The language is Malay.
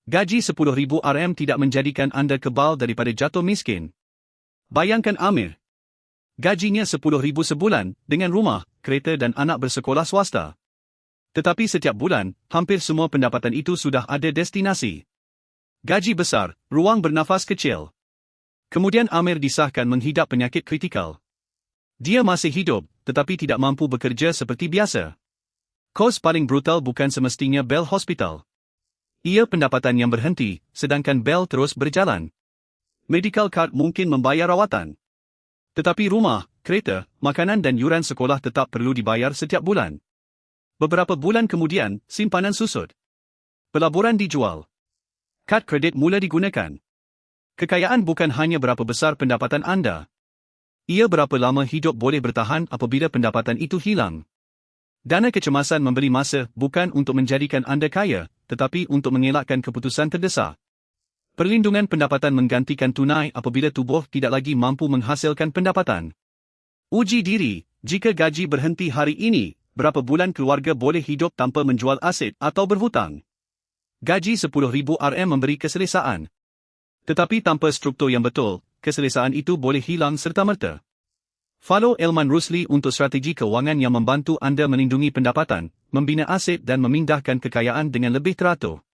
Gaji RM10,000 tidak menjadikan anda kebal daripada jatuh miskin. Bayangkan Amir. Gajinya RM10,000 sebulan, dengan rumah, kereta dan anak bersekolah swasta. Tetapi setiap bulan, hampir semua pendapatan itu sudah ada destinasi. Gaji besar, ruang bernafas kecil. Kemudian Amir disahkan menghidap penyakit kritikal. Dia masih hidup, tetapi tidak mampu bekerja seperti biasa. Kos paling brutal bukan semestinya bel hospital. Ia pendapatan yang berhenti, sedangkan bel terus berjalan. Medical card mungkin membayar rawatan. Tetapi rumah, kereta, makanan dan yuran sekolah tetap perlu dibayar setiap bulan. Beberapa bulan kemudian, simpanan susut. Pelaburan dijual. Kad kredit mula digunakan. Kekayaan bukan hanya berapa besar pendapatan anda. Ia berapa lama hidup boleh bertahan apabila pendapatan itu hilang. Dana kecemasan memberi masa bukan untuk menjadikan anda kaya, tetapi untuk mengelakkan keputusan terdesak. Perlindungan pendapatan menggantikan tunai apabila tubuh tidak lagi mampu menghasilkan pendapatan. Uji diri, jika gaji berhenti hari ini, berapa bulan keluarga boleh hidup tanpa menjual aset atau berhutang? Gaji RM10,000 memberi keselesaan. Tetapi tanpa struktur yang betul, keselesaan itu boleh hilang serta-merta. Follow Elman Rusli untuk strategi kewangan yang membantu anda melindungi pendapatan, membina aset dan memindahkan kekayaan dengan lebih teratur.